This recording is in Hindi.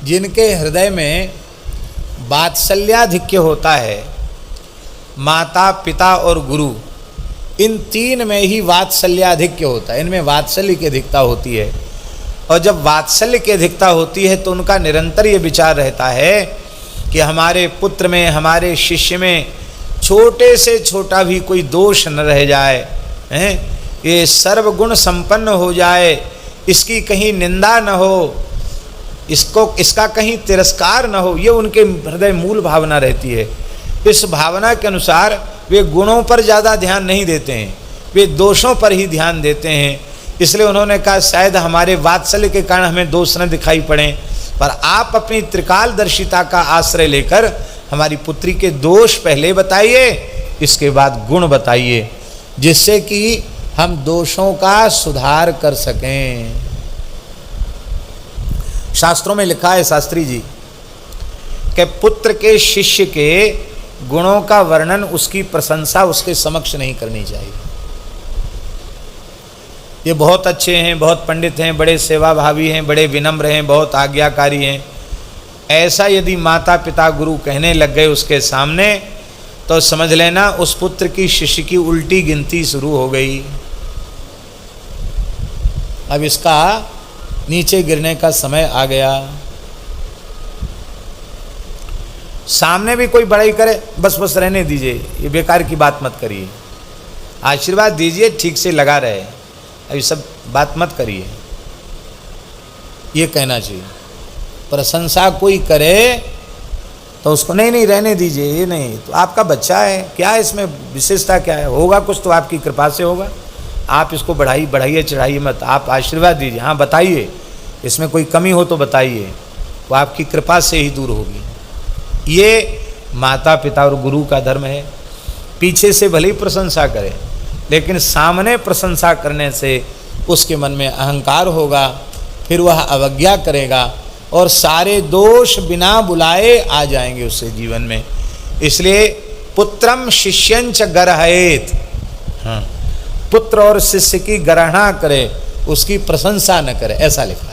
जिनके हृदय में वात्सल्याधिक्य होता है, माता पिता और गुरु, इन तीन में ही वात्सल्याधिक्य होता है, इनमें वात्सल्य की अधिकता होती है। और जब वात्सल्य की अधिकता होती है तो उनका निरंतर ये विचार रहता है कि हमारे पुत्र में, हमारे शिष्य में छोटे से छोटा भी कोई दोष न रह जाए, हैं, ये सर्वगुण संपन्न हो जाए, इसकी कहीं निंदा न हो, इसका कहीं तिरस्कार न हो, ये उनके हृदय मूल भावना रहती है। इस भावना के अनुसार वे गुणों पर ज़्यादा ध्यान नहीं देते हैं, वे दोषों पर ही ध्यान देते हैं। इसलिए उन्होंने कहा शायद हमारे वात्सल्य के कारण हमें दोष न दिखाई पड़े, पर आप अपनी त्रिकालदर्शिता का आश्रय लेकर हमारी पुत्री के दोष पहले बताइए, इसके बाद गुण बताइए, जिससे कि हम दोषों का सुधार कर सकें। शास्त्रों में लिखा है शास्त्री जी कि पुत्र के शिष्य के गुणों का वर्णन, उसकी प्रशंसा उसके समक्ष नहीं करनी चाहिए। ये बहुत अच्छे हैं, बहुत पंडित हैं, बड़े सेवाभावी हैं, बड़े विनम्र हैं, बहुत आज्ञाकारी हैं, ऐसा यदि माता पिता गुरु कहने लग गए उसके सामने, तो समझ लेना उस पुत्र की शिष्य की उल्टी गिनती शुरू हो गई। अब इसका नीचे गिरने का समय आ गया। सामने भी कोई बड़ाई करे, बस बस रहने दीजिए, ये बेकार की बात मत करिए, आशीर्वाद दीजिए, ठीक से लगा रहे, अभी सब बात मत करिए, ये कहना चाहिए। प्रशंसा कोई करे तो उसको नहीं रहने दीजिए, ये नहीं, तो आपका बच्चा है, क्या इसमें विशेषता क्या है, होगा कुछ तो आपकी कृपा से होगा, आप इसको बढ़ाइए चढ़ाइए मत, आप आशीर्वाद दीजिए, हाँ बताइए, इसमें कोई कमी हो तो बताइए, वो आपकी कृपा से ही दूर होगी। ये माता पिता और गुरु का धर्म है। पीछे से भले ही प्रशंसा करें, लेकिन सामने प्रशंसा करने से उसके मन में अहंकार होगा, फिर वह अवज्ञा करेगा और सारे दोष बिना बुलाए आ जाएंगे उसके जीवन में। इसलिए पुत्रम शिष्यंच गरहयेत, हाँ, पुत्र और शिष्य की गणना करे, उसकी प्रशंसा न करे, ऐसा लिखा।